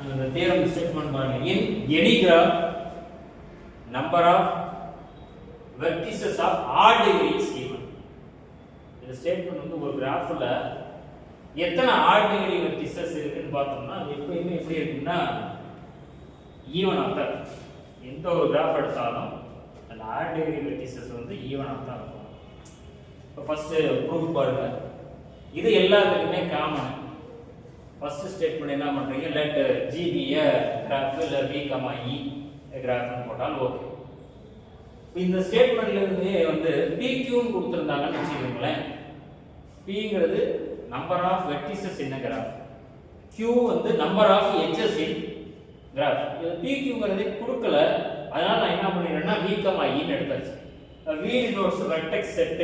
அந்த theorem statement பாருங்க. In any graph number of vertices of odd degree is given. இந்த statement வந்து ஒரு கிராஃப்ல எத்தனை odd degree vertices இருக்குன்னு பார்த்தோம்னா எப்பவுமே எப்படி இருக்குன்னா ஈவனா தான். எந்த ஒரு கிராஃப் எடுத்தாலும் அந்த odd degree vertices வந்து ஈவனா தான் இருக்கும். இப்போ ஃபர்ஸ்ட் ப்ரூஃப் பாருங்க. இது எல்லாத்துக்குமே காமன். ஃபர்ஸ்ட் ஸ்டேட்மென்ட் என்ன பண்றீங்க, let G be a graph இல்ல V, E graph னு போட்டால் ஓகே. இந்த ஸ்டேட்மென்ட்ல இருந்து வந்து PQ னு கொடுத்திருந்தாங்கன்னு வெச்சுக்கோங்களேன். Pங்கிறது number of vertices in a graph. Q வந்து number of edges in graph. இது PQங்கிறது கொடுக்கல. அதனால நான் என்ன பண்ணிரேன்னா V, E னு எடுத்தாச்சு. V denotes vertex set,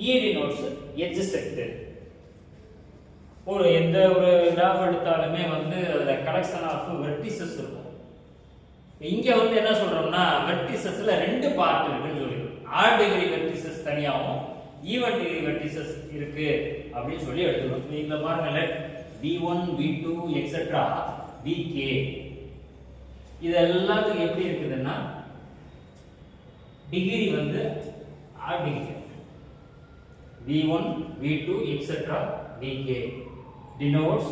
E denotes edge set. ஒரு எந்த ஒரு கிராஃப் எடுத்தாலுமே வந்து அதுல கலெக்ஷன் ஆஃப் வெர்டிசஸ் இருக்கும். இங்க வந்து என்ன சொல்றோம்னா வெர்டிசஸ்ல ரெண்டு பார்ட் இருக்குன்னு சொல்லிருக்கோம். ஆட் டிகிரி வெர்டிசஸ் தனியாவும் ஈவன் டிகிரி வெர்டிசஸ் இருக்கு அப்படின்னு சொல்லி எடுத்துக்கணும். நீங்க பாருங்க, let V1 V2 etc Vk இது எல்லாத்துக்கும் எப்படி இருக்குதுன்னா டிகிரி வந்து add degree. V1 V2 etc Vk denotes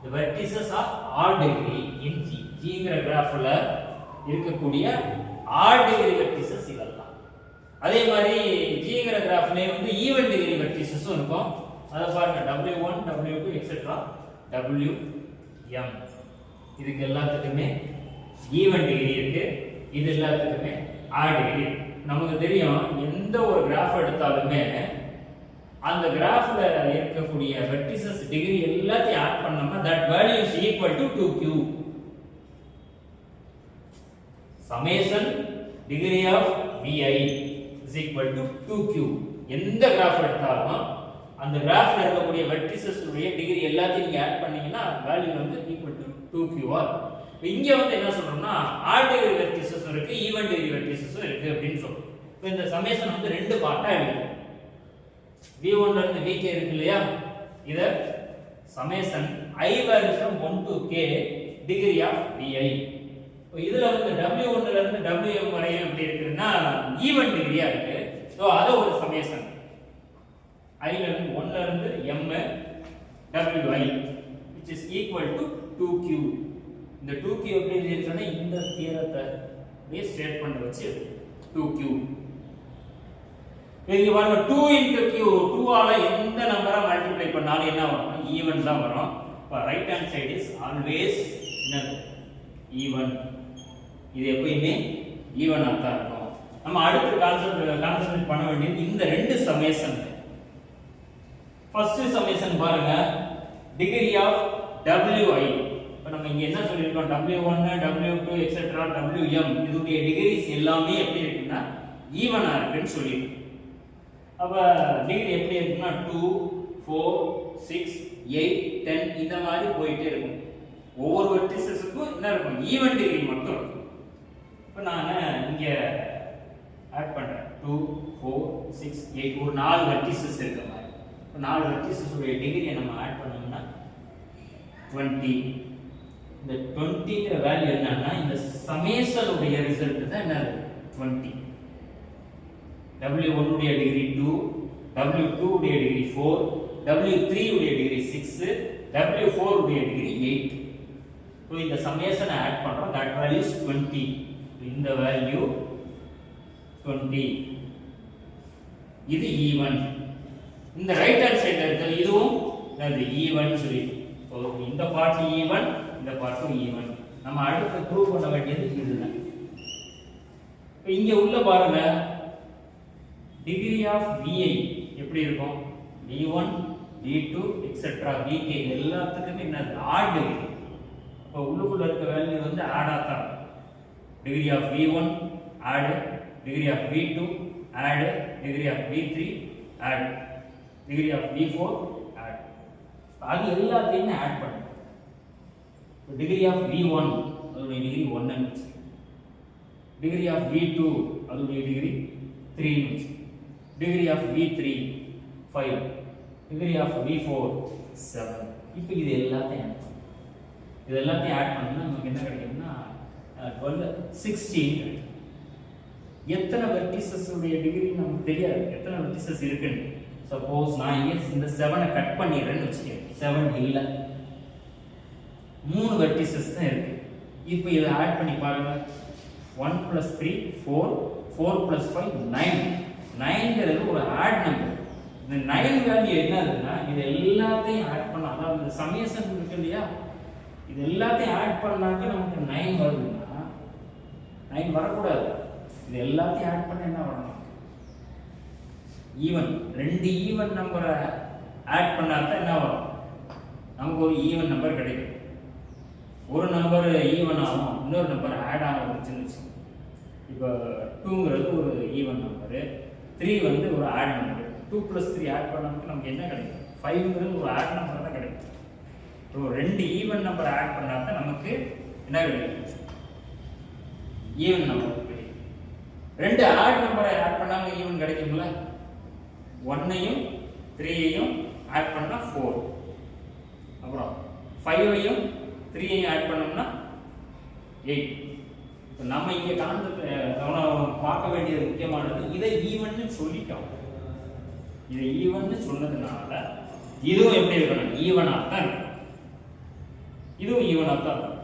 the vertices of odd degree in G. Gங்கிற கிராஃப்ல இருக்கக்கூடிய odd degree vertices இதெல்லாம். அதே மாதிரி Gங்கிற கிராஃப்ல வந்து ஈவன் டிகிரி வெர்டிசஸும் இருக்கும். அத பாருங்க, W1 W2 etc Wm. இதுக்கு எல்லாத்துக்குமே ஈவன் டிகிரி இருக்கு. இது எல்லாத்துக்குமே odd degree. நமக்கு தெரியும் எந்த ஒரு கிராஃப் எடுத்தாலுமே அந்த கிராஃப்ல இருக்கக்கூடிய வெர்டிசஸ் டிகிரி எல்லாத்தையும் ஆட் பண்ணோம்னா that value is equal to 2q. summation degree of vi is equal to 2q. எந்த கிராஃப் எடுத்தாலும் அந்த கிராஃப்ல இருக்கக்கூடிய வெர்டிசஸ் உடைய டிகிரி எல்லாத்தையும் நீங்க ஆட் பண்ணீங்கன்னா வேல்யூ வந்து equal to 2q. இங்க வந்து என்ன சொல்றோம்னா ஆட் டிகிரி வெர்டிசஸ் இருக்கு, ஈவன் டிகிரி வெர்டிசஸ் இருக்கு அப்படின்னு சொல்றோம். இப்போ இந்த சம்மேஷன் வந்து ரெண்டு பார்ட்டா இருக்கு. V1 ல இருந்து Vk இருக்கு இல்லையா, இத summation I value from 1 to k degree of Vi. இப்போ இதுல வந்து W1 ல இருந்து Wm வரையும் எப்படி இருக்குன்னா ஈவன் டிகிரியா இருக்கு. சோ அத ஒரு சம்மேஷன் I ல இருந்து 1 ல இருந்து m Wi which is equal to 2q. இந்த 2q எப்படி எழுதிருக்கேன்னா இந்த தியரத்தை பேஸ் ஸ்டேட் பண்ண வச்சு 2q. இங்க பாருங்க 2 into q, 2 ஆல எந்த நம்பரை மல்டிப்ளை பண்ணாலும் என்ன வரும், ஈவன் தான் வரும். அப்ப right hand side is always என்னது, ஈவன். இது எப்பவுமே ஈவனா தான் இருக்கும். நம்ம அடுத்து கான்செப்ட் பண்ண வேண்டியது இந்த ரெண்டு சம்மேஷன். ஃபர்ஸ்ட் சம்மேஷன் பாருங்க, டிகிரி ஆஃப் wi. இப்ப நம்ம இங்க என்ன சொல்லிருக்கோம், w1 w2 etc wm இதுடைய டிகிரிஸ் எல்லாமே எப்படி இருக்குன்னா ஈவனா இருக்குன்னு சொல்லிருக்கோம். அப்ப டிகிரி எப்படி இருக்குன்னா 2 4 6 8 10 இந்த மாதிரி போயிட்டே இருக்கும். ஒவ்வொரு வெர்டிசஸ்க்கும் என்ன இருக்கும், ஈவன் டிகிரி மட்டும் இருக்கும். இப்போ நான் இங்க ஆட் பண்றேன் 2 4 6 8 ஒரு 4 வெர்டிசஸ் இருக்க மாதிரி. இப்போ 4 வெர்டிசஸ் உடைய டிகிரியை நம்ம ஆட் பண்ணோம்னா 20. இந்த 20ங்கிற வேல்யூ என்னன்னா இந்த சமேஷன் உடைய ரிசல்ட் தான் என்னது 20. W1 உடைய டிகிரி 2, W2 உடைய டிகிரி 4, W3 உடைய டிகிரி 6, W4 உடைய டிகிரி 8. சோ இந்த சம்மேஷனை ஆட் பண்றோம், that value is 20. இந்த வேல்யூ 20. இது ஈவன். இந்த ரைட் ஹேண்ட் சைடுல இருக்கிற இதுவும் என்னது ஈவன் சொல்லி. சோ இந்த பார்ட் ஈவன், இந்த பார்ட்டும் ஈவன். நம்ம அடுத்து ப்ரூவ் பண்ண வேண்டியது இதுதான். இப்போ இங்க உள்ள பாருங்க டிகிரி ஆஃப் Vi எப்படி இருக்கும், V1 V2 etc Vk எல்லாத்துக்குமே என்னது ஆட் டிகிரி. அப்ப உள்ளுக்குள்ள இருக்க வேல்யூ வந்து ஆட் ஆதான். Degree of V1 add, degree of V2 add, degree of V3 add, degree of V4 add. அது எல்லாத்தையுமே ஆட் பண்ணுங்க. டிகிரி ஆஃப் V1 அதோட டிகிரி 1 ன்னு வெச்சு, டிகிரி ஆஃப் V2 அதோட டிகிரி 3 ன்னு வெச்சு, degree of V3 5, degree of V4 7. இப்போ இது எல்லாத்தையும் இது எல்லாத்தையும் ஆட் பண்ணா நமக்கு என்ன கிடைக்கும்னா 12 16. எத்தனை வெர்டிசஸ் உடைய டிகிரி நமக்கு தெரியாது, எத்தனை வெர்டிசஸ் இருக்குன்னு. சப்போஸ் நான் இங்க இந்த 7 கட் பண்ணிடுறேன்னு வச்சுக்கேன், 7 இல்ல, 3 வெர்டிசஸ் தான் இருக்கு. இப்போ இதை ஆட் பண்ணி பாருங்க. 1 + 3 4, 4 + 5 9. 9ங்கிறது ஒரு ஆட் நம்பர். இந்த 9 வேல்யூ என்ன ஆகுதுன்னா இது எல்லாத்தையும் ஆட் பண்ணா, அதாவது இந்த சமேஷன் இருக்கு இல்லையா, இது எல்லாத்தையும் ஆட் பண்ணாக்க நமக்கு 9 வருதுன்னா 9 வரக்கூடாது. இது எல்லாத்தையும் ஆட் பண்ண என்ன வரணும்? ஈவன். 2 ஈவன் நம்பரை ஆட் பண்ணாதான் என்ன வரும்? நமக்கு ஒரு ஈவன் நம்பர் கிடைக்கும். ஒரு நம்பர் ஈவன் ஆகும், இன்னொரு நம்பர் ஆட் ஆகுதுன்னு. இப்போ 2ங்கிறது ஒரு ஈவன் நம்பரு, 3 வந்து ஒரு ஆட் நம்பர். 2 + 3 ஆட் பண்ணாமக்கு நமக்கு என்ன கிடைக்கும்? 5ங்கிறது ஒரு ஆட் நம்பர் தான் கிடைக்கும். ஸோ 2 ஈவன் நம்பர் ஆட் பண்ணாதான் நமக்கு என்ன கிடைக்கும்? ஈவன் நம்பர் கிடைக்கும். 2 ஆட் நம்பரை ஆட் பண்ணாம ஈவன் கிடைக்கும்ல. 1ஐயும் 3ஐயும் ஆட் பண்ணா 4, அப்புறம் 5ஐயும் 3ஐயும் ஆட் பண்ணோம்னா 8. நம்ம இங்க பார்க்க வேண்டியது முக்கியமானது, இதை ஈவன் சொல்லிட்டோம். இதை ஈவன் சொன்னதுனால இதுவும் எப்படி இருக்கணும்? ஈவனா தான் இருக்கும். இதுவும் ஈவனா தான் இருக்கும்.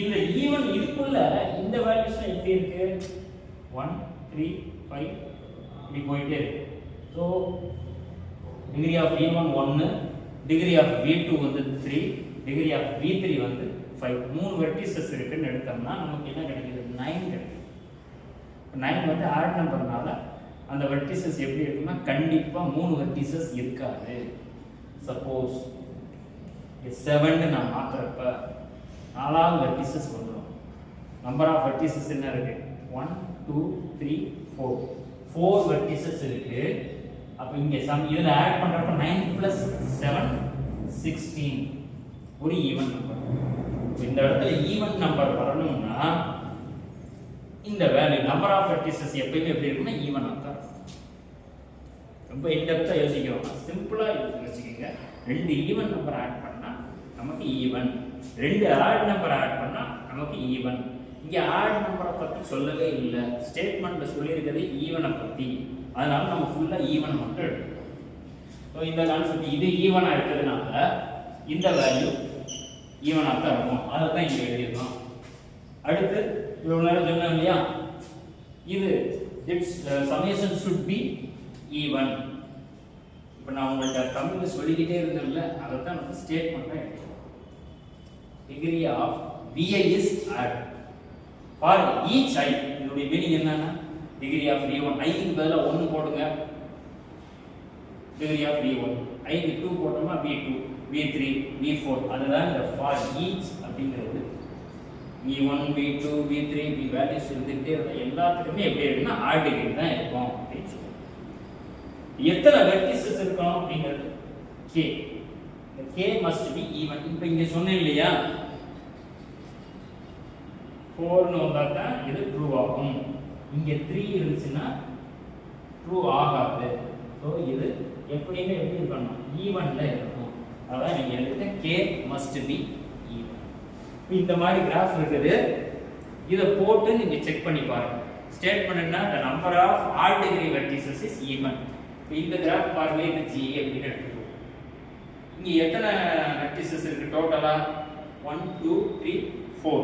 இந்த ஈவன் இதுக்குள்ள இந்த வேல்யூஸ் எப்படி இருக்கு? 1 3 5 இப்படி போயிட்டே இருக்கு. So degree of V1 1, degree of V2 வந்து 3, டிகிரி ஆஃப் V3 வந்து 5. 3 வெர்டிசஸ் இருக்குன்னு எடுத்தோம்னா நமக்கு என்ன கிடைக்குது? 9 கிடைக்கும். 9 வந்து ஆட் நம்பர்னால அந்த வெர்டிசஸ் எப்படி இருக்குன்னா கண்டிப்பா 3 வெர்டிசஸ் இருக்காது. சப்போஸ் 7 நான் மாத்துறப்ப 4வது வெர்டிசஸ் வந்துடும். நம்பர் ஆஃப் வெர்டிசஸ் என்ன இருக்கு? 1 2 3 4. 4 வெர்டிசஸ் இருக்கு. அப்ப இங்க இதுல ஆட் பண்றப்ப 9 + 7 16 ஒரு ஈவன் நம்பர். இந்த இடத்துல ஈவன் நம்பர் வரணும்னா இந்த வேல்யூ நம்பர் ஆஃப் வெர்டிசஸ் எப்பவுமே எப்படி இருக்குன்னா ஈவனா தான். ரொம்ப இன்டெப்தா யோசிக்கிறோம், சிம்பிளா யோசிக்கங்க. 2 ஈவன் நம்பர் ஆட் பண்ணா நமக்கு ஈவன், 2 ஆட் நம்பர் ஆட் பண்ணா நமக்கு ஈவன். இங்க ஆட் நம்பரை பத்தி சொல்லவே இல்லை, ஸ்டேட்மெண்ட்ல சொல்லியிருக்கிறது ஈவனை பத்தி. அதனால நம்ம ஃபுல்லா ஈவன் மட்டும் எடுக்கணும். ஸோ இந்த கான்செப்ட் இது ஈவனா இருக்கிறதுனால இந்த வேல்யூ ஈவனா தான் இருக்கும். அதை தான் இங்க எழுதியிருக்கோம். அடுத்து இவ்வளவு நேரம் சொன்னோம் இல்லையா, இது it's summation should be even. இப்போ நான் உங்கள்கிட்ட தமிழ்ல சொல்லிக்கிட்டே இருந்தேன்ல, அதை தான் நம்ம ஸ்டேட்மெண்ட்டா எடுக்கிறோம். Degree of Vi is add for each I. இதோட மீனிங் என்னன்னா டிகிரி ஆஃப் V1 I க்கு பதிலா 1 போடுங்க, டிகிரி ஆஃப் V1 I க்கு 2 போட்டோம்னா V2 V3 V4. அதுதான் இந்த for each அப்படிங்கிறது. V1 V2 V3 V values இருந்துகிட்டே இருந்தா எல்லாத்துக்குமே எப்படி இருக்குன்னா ஆட் டிகிரி தான் இருக்கும் அப்படின்னு சொல்லுவோம். எத்தனை வெர்டிசஸ் இருக்கும் அப்படிங்கிறது k. இந்த k must be even. இப்போ இங்க சொன்னேன் இல்லையா 4 னு வந்தா தான் இது ட்ரூ ஆகும். இங்க 3 இருந்துச்சுன்னா ட்ரூ ஆகாது. ஸோ இது எப்படியுமே எப்படி இருக்கணும்? ஈவன்ல இருக்கும். அதான் நீங்க எழுதுங்க k must be even. இந்த மாதிரி கிராஃப் இருக்குது, இதை போட்டு நீங்க செக் பண்ணி பாருங்க. ஸ்டேட்மெண்ட்னா the number of odd degree vertices is even. இந்த கிராஃப் பாருங்க, இது G அப்படின்னு எடுத்துக்கோ. இங்க எத்தனை வெர்டிசஸ் இருக்கு டோட்டலா? 1 2 3 4.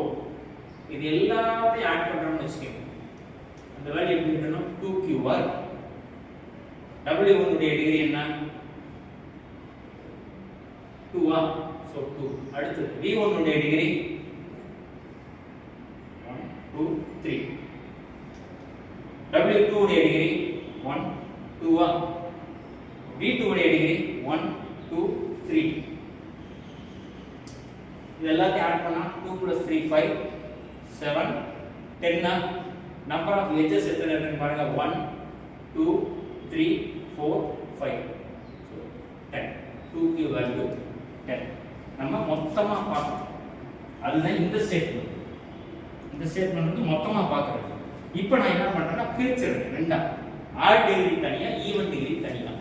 இது எல்லாத்தையும் ஆட் பண்றோம்னு வெச்சுக்கோங்க. அந்த வேல்யூ எப்படி இருக்கணும்? 2q இருக்கும். W1 உடைய டிகிரி என்ன? 2 ஆ? சோ 2. அடுத்து V1 உடைய டிகிரி 1 2 3. W2 உடைய டிகிரி 1 2 ஆ? V2 உடைய டிகிரி 1 2 3. இது எல்லாத்தையும் ஆட் பண்ணா 2 + 3 5 7 10 ஆ? நம்பர் ஆஃப் எட்ஜஸ் எத்தனை இருக்குன்னு பாருங்க. 1 2 3 4 5. So 10. 2q value 10. நம்ம மொத்தமா பார்க்கணும். அதுதான் இந்த ஸ்டேட்மெண்ட். இந்த ஸ்டேட்மெண்ட் வந்து மொத்தமா பார்க்கறது. இப்போ நான் என்ன பண்றேன்னா பிரிச்சிருக்கேன் ரெண்டா. ஆட் டிகிரி தனியா, ஈவன் டிகிரி தனியா.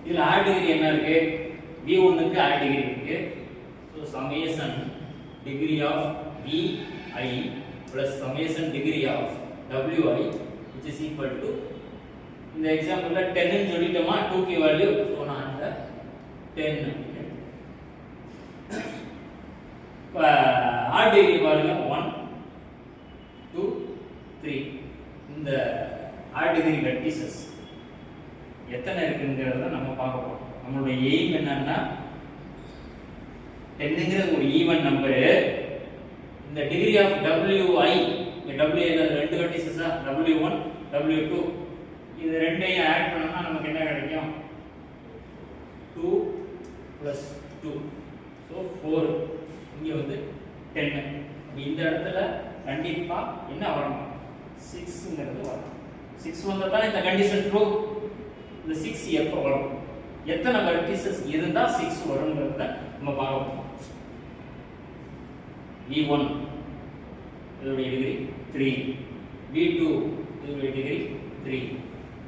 இதுல ஆட் டிகிரி என்ன இருக்கு? V1 க்கு ஆட் டிகிரி இருக்கு. So So summation degree of vi plus summation degree of wi which is equal to இந்த எக்ஸாம்பிள்ல 10 ன்னு சொல்லிட்டோமா 2 க்கு வேல்யூ சோ நான் அந்த 10 ஆட் டிகிரி பாருங்க 1 2 3 இந்த ஆட் டிகிரி வெர்டிசஸ் எத்தனை இருக்குங்கிறத நம்ம பார்க்க போறோம். நம்மளுடைய எய்ம் என்னன்னா 10ங்கிறது ஒரு ஈவன் நம்பர். இந்த டிகிரி ஆஃப் wi இங்க w ல ரெண்டு வெர்டிசஸா w1 w2 இது ரெண்டையும் ஆட் பண்ணோம்னா நமக்கு என்ன கிடைக்கும் 2 plus 2 so 4 இங்க வந்து 10. இந்த இடத்துல கண்டிப்பா என்ன வரணும் 6ங்கிறது வரணும். 6 வந்தா தான் இந்த கண்டிஷன் ட்ரூ. இந்த 6 எப்போ வரும், எத்தனை வெர்டிசஸ் இருந்தா 6 வரும்ங்கறத நம்ம பார்ப்போம். v1 இதோட டிகிரி 3, v2 இதோட டிகிரி 3,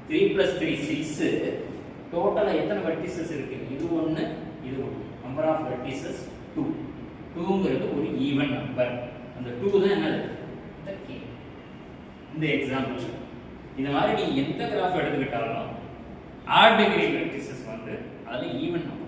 3 plus 3 6. டோட்டலா எத்தனை வெர்டிசஸ் இருக்கு, இது ஒன்னு இது ஒன்னு. Number of vertices 2. 2ங்கிறது ஒரு ஈவன் நம்பர். அந்த 2 தான் என்னது the key. இந்த எக்ஸாம்பிள் இந்த மாதிரி நீங்க எந்த கிராஃப் எடுத்துக்கிட்டாலும் ஆட் டிகிரி வெர்டிசஸ் வந்து அது ஈவன் நம்பர்.